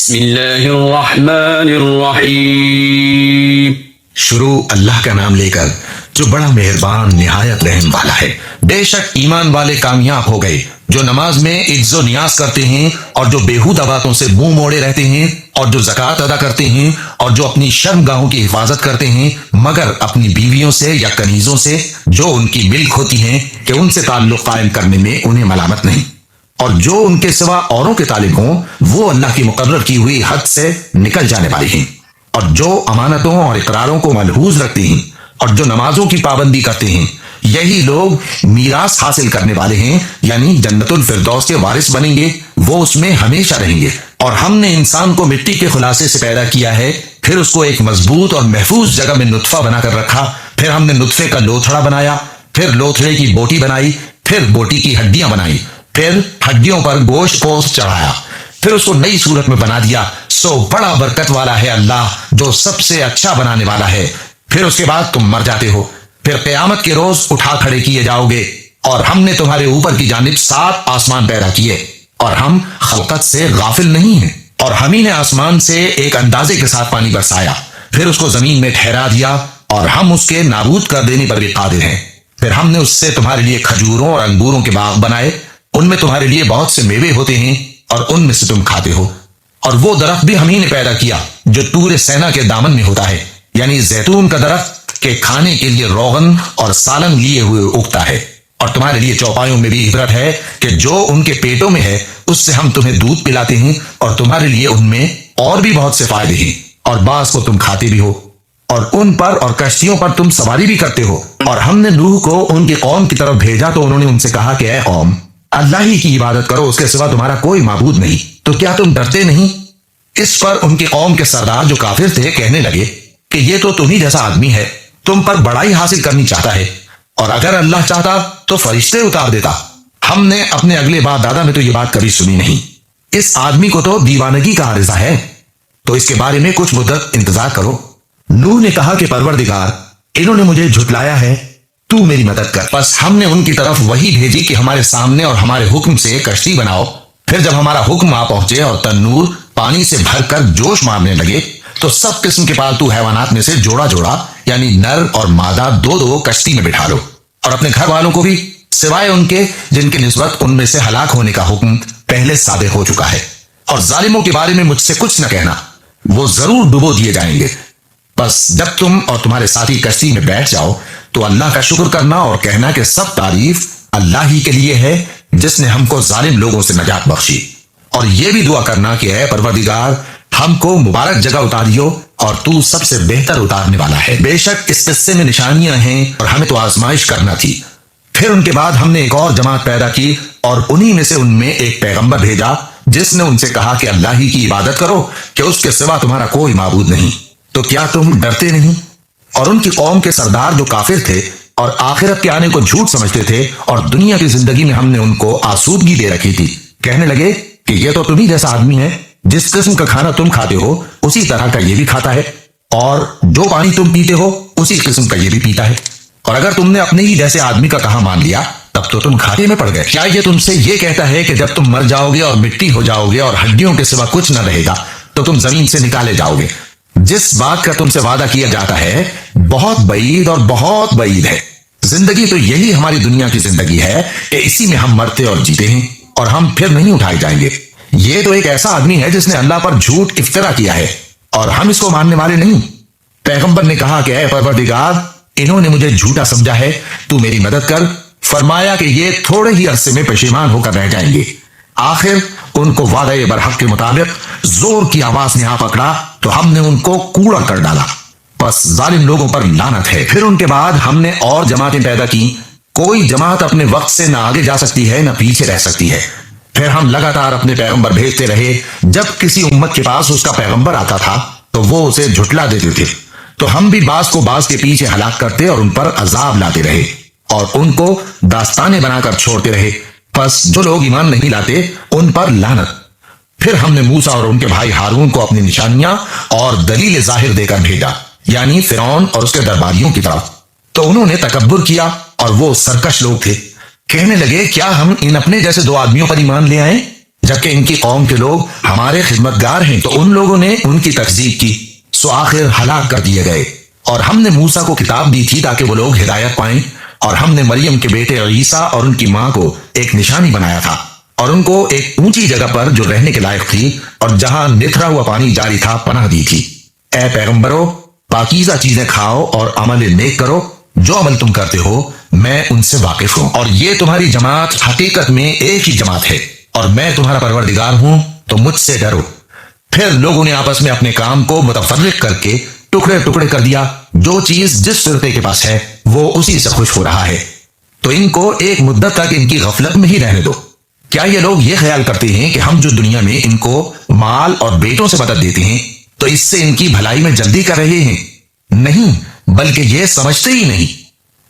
بسم اللہ الرحمن الرحیم۔ شروع اللہ کا نام لے کر جو بڑا مہربان نہایت رحم والا ہے۔ بے شک ایمان والے کامیاب ہو گئے جو نماز میں عجز و نیاز کرتے ہیں اور جو بیہودہ باتوں سے منہ موڑے رہتے ہیں اور جو زکوٰۃ ادا کرتے ہیں اور جو اپنی شرمگاہوں کی حفاظت کرتے ہیں مگر اپنی بیویوں سے یا کنیزوں سے جو ان کی ملک ہوتی ہیں کہ ان سے تعلق قائم کرنے میں انہیں ملامت نہیں، اور جو ان کے سوا اوروں کے طالب ہوں وہ اللہ کی مقرر کی ہوئی حد سے نکل جانے والے ہیں، اور جو امانتوں اور اقراروں کو ملحوظ رکھتے ہیں اور جو نمازوں کی پابندی کرتے ہیں یہی لوگ میراث حاصل کرنے والے ہیں، یعنی جنت الفردوس کے وارث بنیں گے، وہ اس میں ہمیشہ رہیں گے۔ اور ہم نے انسان کو مٹی کے خلاصے سے پیدا کیا ہے، پھر اس کو ایک مضبوط اور محفوظ جگہ میں نطفہ بنا کر رکھا، پھر ہم نے نطفے کا لوتھڑا بنایا، پھر لوتھڑے کی بوٹی بنائی، پھر بوٹی کی ہڈیاں بنائی، پھر ہڈیوں پر گوشت پوست چڑھایا، پھر اس کو نئی صورت میں بنا دیا۔ سو بڑا برکت والا ہے اللہ جو سب سے اچھا بنانے والا ہے۔ پھر اس کے بعد تم مر جاتے ہو، پھر قیامت کے روز اٹھا کھڑے کیے جاؤ گے، اور ہم نے تمہارے اوپر کی جانب 7 آسمان پیدا کیے، اور ہم خلقت سے غافل نہیں ہیں۔ اور ہم ہی نے آسمان سے ایک اندازے کے ساتھ پانی برسایا، پھر اس کو زمین میں ٹھہرا دیا، اور ہم اس کے نابود کر دینے پر بھی قادر ہیں۔ پھر ہم نے اس سے تمہارے لیے کھجوروں اور انگوروں کے باغ بنائے، ان میں تمہارے لیے بہت سے میوے ہوتے ہیں اور ان میں سے تم کھاتے ہو۔ اور وہ درخت بھی ہم ہی نے پیدا کیا جو طور سینا کے دامن میں ہوتا ہے، یعنی زیتون کا درخت کہ کھانے کے لیے روغن اور سالن لیے ہوئے اگتا ہے، اور تمہارے لیے چوپایوں میں بھی عبرت ہے کہ جو ان کے پیٹوں میں ہے اس سے ہم تمہیں دودھ پلاتے ہیں، اور تمہارے لیے ان میں اور بھی بہت سے فائدے ہیں، اور بعض کو تم کھاتے بھی ہو، اور ان پر اور کشتیوں پر تم سواری بھی کرتے ہو۔ اور ہم نے نوح کو ان کی قوم کی طرف بھیجا تو انہوں نے ان سے کہا کہ اے قوم، اللہ ہی کی عبادت کرو، اس کے سوا تمہارا کوئی معبود نہیں، تو کیا تم ڈرتے نہیں؟ اس پر ان کی قوم کے سردار جو کافر تھے کہنے لگے کہ یہ تو تمہیں جیسا آدمی ہے، تم پر بڑائی حاصل کرنی چاہتا ہے، اور اگر اللہ چاہتا تو فرشتے اتار دیتا۔ ہم نے اپنے اگلے باپ دادا میں تو یہ بات کبھی سنی نہیں، اس آدمی کو تو دیوانگی کا عارضہ ہے، تو اس کے بارے میں کچھ مدت انتظار کرو۔ نوح نے کہا کہ پروردگار، انہوں نے مجھے جھٹلایا ہے، تو میری مدد کر۔ بس ہم نے ان کی طرف وہی بھیجی کہ ہمارے سامنے اور ہمارے حکم سے کشتی بناؤ۔ پھر جب ہمارا حکم آ پہنچے اور تنور پانی سے بھر کر جوش مارنے لگے تو سب قسم کے پالتو حیوانات میں سے جوڑا جوڑا یعنی نر اور مادہ 2 کشتی میں بٹھا لو، اور اپنے گھر والوں کو بھی سوائے ان کے جن کی نسبت ان میں سے ہلاک ہونے کا حکم پہلے صادر ہو چکا ہے۔ اور ظالموں کے بارے میں مجھ سے کچھ نہ کہنا، وہ ضرور ڈبو دیے جائیں گے۔ بس جب تم اور تمہارے ساتھی کشتی میں بیٹھ جاؤ تو اللہ کا شکر کرنا اور کہنا کہ سب تعریف اللہ ہی کے لیے ہے جس نے ہم کو ظالم لوگوں سے نجات بخشی، اور یہ بھی دعا کرنا کہ اے پروردگار، ہم کو مبارک جگہ اتاریو اور تو سب سے بہتر اتارنے والا ہے۔ بے شک اس قصے میں نشانیاں ہیں اور ہمیں تو آزمائش کرنا تھی۔ پھر ان کے بعد ہم نے ایک اور جماعت پیدا کی اور انہی میں سے ان میں ایک پیغمبر بھیجا جس نے ان سے کہا کہ اللہ ہی کی عبادت کرو کہ اس کے سوا تمہارا کوئی معبود نہیں، تو کیا تم ڈرتے نہیں؟ اور ان کی قوم کے سردار جو کافر تھے اور آخرت کے آنے کو جھوٹ سمجھتے تھے اور دنیا کی زندگی میں ہم نے ان کو آسودگی دے رکھی تھی، کہنے لگے کہ یہ تو تمہیں جیسا آدمی ہے، جس قسم کا کھانا تم کھاتے ہو اسی طرح کا یہ بھی کھاتا ہے، اور جو پانی تم پیتے ہو اسی قسم کا یہ بھی پیتا ہے، اور اگر تم نے اپنے ہی جیسے آدمی کا کہا مان لیا تب تو تم گھاٹے میں پڑ گئے۔ کیا یہ تم سے یہ کہتا ہے کہ جب تم مر جاؤ گے اور مٹی ہو جاؤ گے اور ہڈیوں کے سوا کچھ نہ رہے گا تو تم زمین سے نکالے جاؤ گے؟ جس بات کا تم سے وعدہ کیا جاتا ہے بہت بعید اور بہت بعید ہے۔ زندگی تو یہی ہماری دنیا کی زندگی ہے کہ اسی میں ہم مرتے اور جیتے ہیں، اور ہم پھر نہیں اٹھائے جائیں گے۔ یہ تو ایک ایسا آدمی ہے جس نے اللہ پر جھوٹ افطرا کیا ہے، اور ہم اس کو ماننے والے نہیں۔ پیغمبر نے کہا کہ اے پروردگار، انہوں نے مجھے جھوٹا سمجھا ہے، تو میری مدد کر۔ فرمایا کہ یہ تھوڑے ہی عرصے میں پشیمان ہو کر رہ جائیں گے۔ آخر ان کو وعدہ برحق کے مطابق زور کی آواز نے آ پکڑا تو ہم نے ان کو کوڑا کر ڈالا۔ بس ظالم لوگوں پر لعنت ہے۔ پھر ان کے بعد ہم نے اور جماعتیں پیدا کی، کوئی جماعت اپنے وقت سے نہ آگے جا سکتی ہے نہ پیچھے رہ سکتی ہے۔ پھر ہم لگاتار اپنے پیغمبر بھیجتے رہے، جب کسی امت کے پاس اس کا پیغمبر آتا تھا تو وہ اسے جھٹلا دیتے تھے، تو ہم بھی بعض کو بعض کے پیچھے ہلاک کرتے اور ان پر عذاب لاتے رہے اور ان کو داستانیں بنا کر چھوڑتے رہے۔ پس جو لوگ ایمان نہیں لاتے ان پر لعنت۔ پھر ہم نے موسیٰ اور ان کے بھائی ہارون کو اپنی نشانیاں اور دلیل ظاہر دے کر بھیجا، یعنی فرعون اور اس کے درباریوں کی طرف، تو انہوں نے تکبر کیا اور وہ سرکش لوگ تھے۔ کہنے لگے کیا ہم ان اپنے جیسے 2 آدمیوں پر ایمان لے آئیں جبکہ ان کی قوم کے لوگ ہمارے خدمتگار ہیں، تو ان لوگوں نے ان کی تکذیب کی، سو آخر ہلاک کر دیے گئے۔ اور ہم نے موسیٰ کو کتاب دی تھی تاکہ وہ لوگ ہدایت پائیں، اور ہم نے مریم کے بیٹے عیسیٰ اور ان کی ماں کو ایک نشانی بنایا تھا، اور ان کو ایک اونچی جگہ پر جو رہنے کے لائق تھی اور جہاں نتھرا ہوا پانی جاری تھا پناہ دی تھی۔ اے پیغمبرو، پاکیزہ چیزیں کھاؤ اور عمل نیک کرو، جو عمل تم کرتے ہو میں ان سے واقف ہوں، اور یہ تمہاری جماعت حقیقت میں ایک ہی جماعت ہے، اور میں تمہارا پروردگار ہوں، تو مجھ سے ڈرو۔ پھر لوگوں نے آپس میں اپنے کام کو متفرق کر کے ٹکڑے ٹکڑے کر دیا، جو چیز جس فرقے کے پاس ہے وہ اسی سے خوش ہو رہا ہے، تو ان کو ایک مدت تک ان کی غفلت میں ہی رہنے دو۔ کیا یہ لوگ یہ خیال کرتے ہیں کہ ہم جو دنیا میں ان کو مال اور بیٹوں سے مدد دیتے ہیں تو اس سے ان کی بھلائی میں جلدی کر رہے ہیں؟ نہیں، بلکہ یہ سمجھتے ہی نہیں۔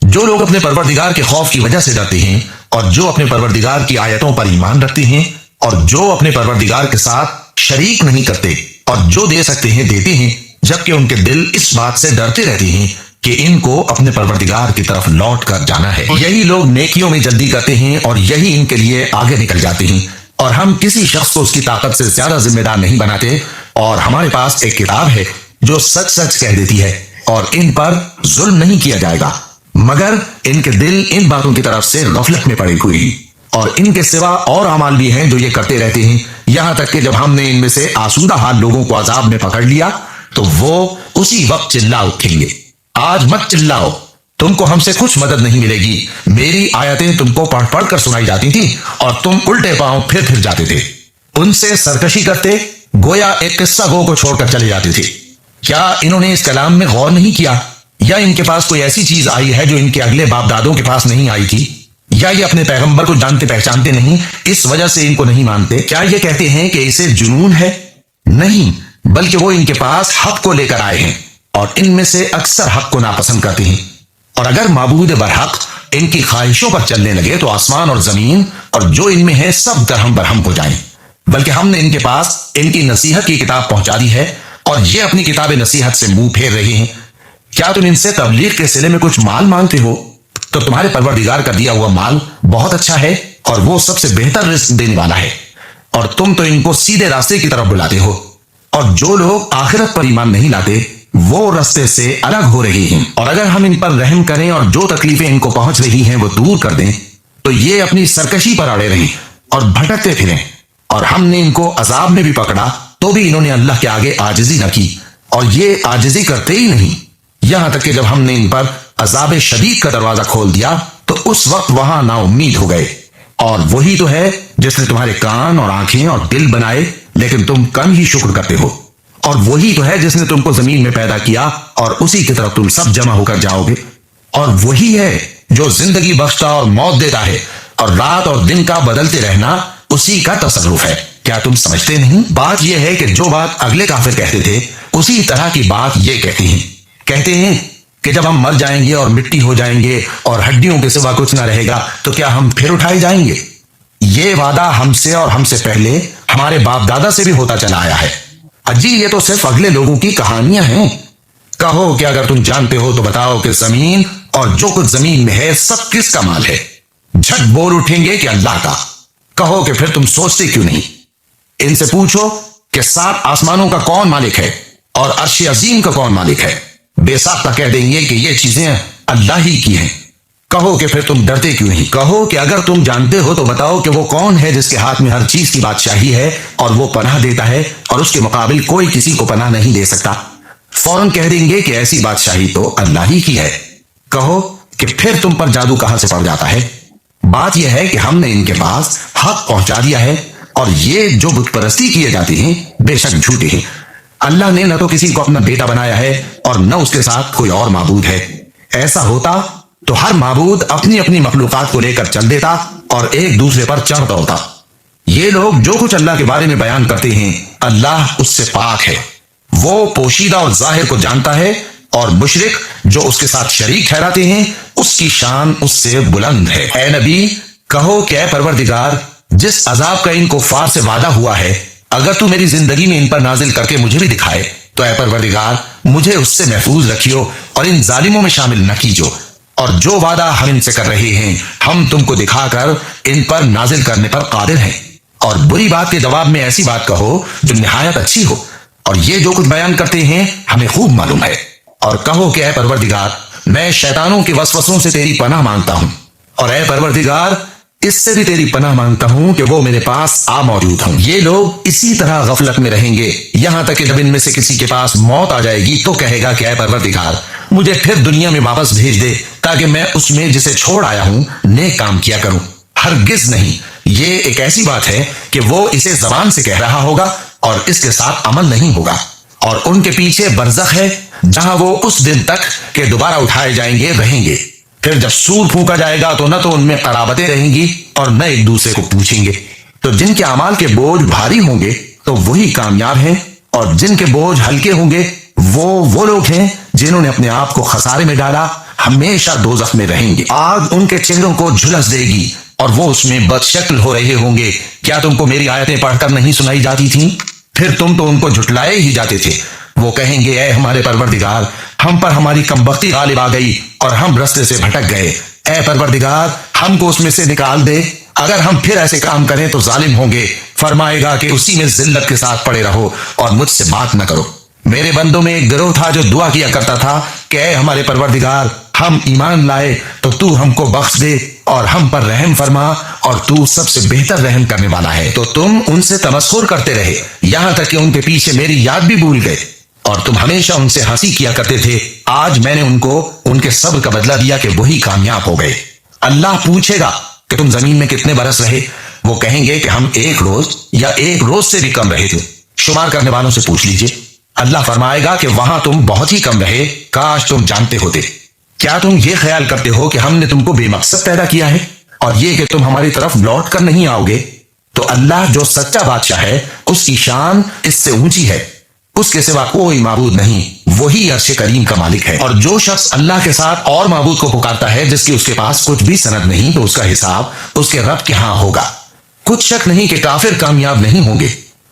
جو لوگ اپنے پروردگار کے خوف کی وجہ سے ڈرتے ہیں، اور جو اپنے پروردگار کی آیتوں پر ایمان رکھتے ہیں، اور جو اپنے پروردگار کے ساتھ شریک نہیں کرتے، اور جو دے سکتے ہیں دیتے ہیں، جبکہ ان کے دل اس بات سے ڈرتے رہتے ہیں کہ ان کو اپنے پروردگار کی طرف لوٹ کر جانا ہے۔ یہی لوگ نیکیوں میں جلدی کرتے ہیں اور یہی ان کے لیے آگے نکل جاتے ہیں، اور ہم کسی شخص کو اس کی طاقت سے زیادہ ذمہ دار نہیں بناتے، اور ہمارے پاس ایک کتاب ہے جو سچ سچ کہہ دیتی ہے، اور ان پر ظلم نہیں کیا جائے گا، مگر ان کے دل ان باتوں کی طرف سے غفلت میں پڑی ہوئی، اور ان کے سوا اور اعمال بھی ہیں جو یہ کرتے رہتے ہیں، یہاں تک کہ جب ہم نے ان میں سے آسودہ حال لوگوں کو عذاب میں پکڑ لیا تو وہ اسی وقت چلا اٹھیں گے۔ آج مت چلاؤ، تم کو ہم سے کچھ مدد نہیں ملے گی، میری آیتیں تم کو پڑھ پڑھ کر سنائی جاتی تھی اور تم الٹے پاؤں پھر جاتے تھے، ان سے سرکشی کرتے گویا ایک قصہ گو کو چھوڑ کر چلے جاتے تھے۔ کیا انہوں نے اس کلام میں غور نہیں کیا؟ یا ان کے پاس کوئی ایسی چیز آئی ہے جو ان کے اگلے باپ دادوں کے پاس نہیں آئی تھی؟ یا یہ اپنے پیغمبر کو جانتے پہچانتے نہیں، اس وجہ سے ان کو نہیں مانتے؟ کیا یہ کہتے ہیں کہ اسے جنون ہے؟ نہیں، بلکہ وہ ان کے پاس حق کو لے کر آئے ہیں، اور ان میں سے اکثر حق کو ناپسند کرتے ہیں۔ اور اگر معبود برحق ان کی خواہشوں پر چلنے لگے تو آسمان اور زمین اور جو ان میں ہے سب درہم برہم ہو جائیں۔ بلکہ ہم نے ان کے پاس ان کی نصیحت کی کتاب پہنچا دی ہے، اور یہ اپنی کتاب نصیحت سے منہ پھیر رہے ہیں۔ کیا تم ان سے تبلیغ کے صلے میں کچھ مال مانگتے ہو؟ تو تمہارے پروردگار کا دیا ہوا مال بہت اچھا ہے، اور وہ سب سے بہتر رزق دینے والا ہے، اور تم تو ان کو سیدھے راستے کی طرف بلاتے ہو، اور جو لوگ آخرت پر ایمان نہیں لاتے وہ راستے سے الگ ہو رہے ہیں۔ اور اگر ہم ان پر رحم کریں اور جو تکلیفیں ان کو پہنچ رہی ہیں وہ دور کر دیں تو یہ اپنی سرکشی پر اڑے رہیں اور بھٹکتے پھریں، اور ہم نے ان کو عذاب میں بھی پکڑا تو بھی انہوں نے اللہ کے آگے عاجزی نہ کی، اور یہ عاجزی کرتے ہی نہیں، یہاں تک کہ جب ہم نے ان پر عذاب شدید کا دروازہ کھول دیا تو اس وقت وہاں نا امید ہو گئے۔ اور وہی تو ہے جس نے تمہارے کان اور آنکھیں اور دل بنائے، لیکن تم کم ہی شکر کرتے ہو، اور وہی تو ہے جس نے تم کو زمین میں پیدا کیا اور اسی کی طرف تم سب جمع ہو کر جاؤ گے، اور وہی ہے جو زندگی بخشتا اور موت دیتا ہے، اور رات اور دن کا بدلتے رہنا اسی کا تصرف ہے۔ کیا تم سمجھتے نہیں؟ بات یہ ہے کہ جو بات اگلے کافر کہتے تھے اسی طرح کی بات یہ کہتے ہیں کہ جب ہم مر جائیں گے اور مٹی ہو جائیں گے اور ہڈیوں کے سوا کچھ نہ رہے گا تو کیا ہم پھر اٹھائے جائیں گے؟ یہ وعدہ ہم سے اور ہم سے پہلے ہمارے باپ دادا سے بھی ہوتا چلا آیا ہے۔ اجی یہ تو صرف اگلے لوگوں کی کہانیاں ہیں۔ کہو کہ اگر تم جانتے ہو تو بتاؤ کہ زمین اور جو کچھ زمین میں ہے سب کس کا مال ہے؟ جھٹ بول اٹھیں گے کہ اللہ کا۔ کہو کہ پھر تم سوچتے کیوں نہیں؟ ان سے پوچھو کہ 7 آسمانوں کا کون مالک ہے اور عرش عظیم کا کون مالک ہے؟ بے ساختہ کہہ دیں گے کہ یہ چیزیں اللہ ہی کی ہیں۔ کہو کہ پھر تم ڈرتے کیوں نہیں؟ کہو کہ اگر تم جانتے ہو تو بتاؤ کہ وہ کون ہے جس کے ہاتھ میں ہر چیز کی بادشاہی ہے اور وہ پناہ دیتا ہے اور اس کے مقابل کوئی کسی کو پناہ نہیں دے سکتا۔ فوراً کہہ دیں گے کہ ایسی بادشاہی تو اللہ ہی کی ہے۔ کہو کہ پھر تم پر جادو کہاں سے پڑ جاتا ہے؟ بات یہ ہے کہ ہم نے ان کے پاس حق پہنچا دیا ہے، اور یہ جو بت پرستی کیے جاتے ہیں بے شک جھوٹے ہیں۔ اللہ نے نہ تو کسی کو اپنا بیٹا بنایا ہے اور نہ اس کے ساتھ کوئی اور معبود ہے۔ ایسا ہوتا تو ہر معبود اپنی اپنی مخلوقات کو لے کر چل دیتا اور ایک دوسرے پر چڑھ دوڑتا۔ یہ لوگ جو کچھ اللہ کے بارے میں بیان کرتے ہیں اللہ اس سے پاک ہے، وہ پوشیدہ اور ظاہر کو جانتا ہے، اور مشرک جو اس کے ساتھ شریک ٹھہراتے ہیں اس کی شان اس سے بلند ہے۔ اے نبی کہو کہ اے پروردگار، جس عذاب کا ان کفار سے وعدہ ہوا ہے اگر تو میری زندگی میں ان پر نازل کر کے مجھے بھی دکھائے تو اے پروردگار مجھے اس سے محفوظ رکھیو اور ان ظالموں میں شامل نہ کیجو، اور جو وعدہ ہم ان سے کر رہے ہیں ہم تم کو دکھا کر ان پر نازل کرنے پر قادر ہیں، اور بری بات کے جواب میں ایسی بات کہو جو نہایت اچھی ہو، اور یہ جو کچھ بیان کرتے ہیں ہمیں خوب معلوم ہے۔ اور کہو کہ اے پروردگار، میں شیطانوں کے وسوسوں سے تیری پناہ مانگتا ہوں، اور اے پروردگار اس سے بھی تیری پناہ مانگتا ہوں کہ وہ میرے پاس آ موجود ہوں۔ یہ لوگ اسی طرح غفلت میں رہیں گے یہاں تک کہ جب ان میں سے کسی کے پاس موت آ جائے گی تو کہے گا کہ اے پروردگار مجھے پھر دنیا میں واپس بھیج دے تاکہ میں اس میں جسے چھوڑ آیا ہوں نیک کام کیا کروں۔ ہرگز نہیں، یہ ایک ایسی بات ہے کہ وہ اسے زبان سے کہہ رہا ہوگا اور اس کے ساتھ عمل نہیں ہوگا، اور ان کے پیچھے برزخ ہے جہاں وہ اس دن تک کہ دوبارہ اٹھائے جائیں گے رہیں گے۔ پھر جب سور پھونکا جائے گا تو نہ تو ان میں قرابتیں رہیں گی اور نہ ایک دوسرے کو پوچھیں گے۔ تو جن کے اعمال کے بوجھ بھاری ہوں گے تو وہی کامیاب ہیں، اور جن کے بوجھ ہلکے ہوں گے وہ لوگ ہیں جنہوں نے اپنے آپ کو خسارے میں ڈالا، ہمیشہ دوزخ میں رہیں گے۔ آگ ان کے چہروں کو جھلس دے گی اور وہ اس میں بد شکل ہو رہے ہوں گے۔ کیا تم کو میری آیتیں پڑھ کر نہیں سنائی جاتی تھیں؟ پھر تم تو ان کو جھٹلائے ہی جاتے تھے۔ وہ کہیں گے اے ہمارے پروردگار ہم پر ہماری کمبختی غالب آ گئی اور ہم رستے سے بھٹک گئے، اے پروردگار ہم کو اس میں سے نکال دے، اگر ہم پھر ایسے کام کریں تو ظالم ہوں گے۔ فرمائے گا کہ اسی میں ذلت کے ساتھ پڑے رہو اور مجھ سے بات نہ کرو۔ میرے بندوں میں ایک گروہ تھا جو دعا کیا کرتا تھا کہ اے ہمارے پروردگار ہم ایمان لائے تو تو ہم کو بخش دے اور ہم پر رحم فرما، اور تو سب سے بہتر رحم کرنے والا ہے۔ تو تم ان سے تمسخر کرتے رہے یہاں تک کہ ان کے پیچھے میری یاد بھی بھول گئے، اور تم ہمیشہ ان سے ہنسی کیا کرتے تھے۔ آج میں نے ان کو ان کے صبر کا بدلہ دیا کہ وہی کامیاب ہو گئے۔ اللہ پوچھے گا کہ تم زمین میں کتنے برس رہے؟ وہ کہیں گے کہ ہم ایک روز یا ایک روز سے بھی کم رہے تھے۔ شمار کرنے والوں سے پوچھ لیجئے۔ اللہ فرمائے گا کہ وہاں تم بہت ہی کم رہے، کاش تم جانتے ہوتے۔ کیا تم یہ خیال کرتے ہو کہ ہم نے تم کو بے مقصد پیدا کیا ہے اور یہ کہ تم ہماری طرف لوٹ کر نہیں آؤ گے؟ تو اللہ جو سچا بادشاہ ہے اس کی شان اس سے اونچی ہے، اس کے سوا کوئی معبود نہیں، وہی عرش کریم کا مالک ہے۔ اور جو شخص اللہ کے ساتھ اور معبود کو پکارتا ہے جس کی اس کے پاس کچھ بھی سند نہیں تو اس کا حساب اس کے رب کے ہاں ہوگا۔ کچھ شک نہیں کہ کافر کامیاب نہیں ہوں گے۔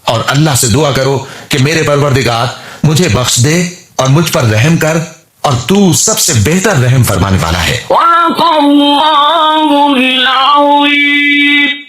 اور اللہ سے دعا کرو کہ میرے پروردگار مجھے بخش دے اور مجھ پر رحم کر، اور تو سب سے بہتر رحم فرمانے والا ہے۔ صدق اللہ العظیم۔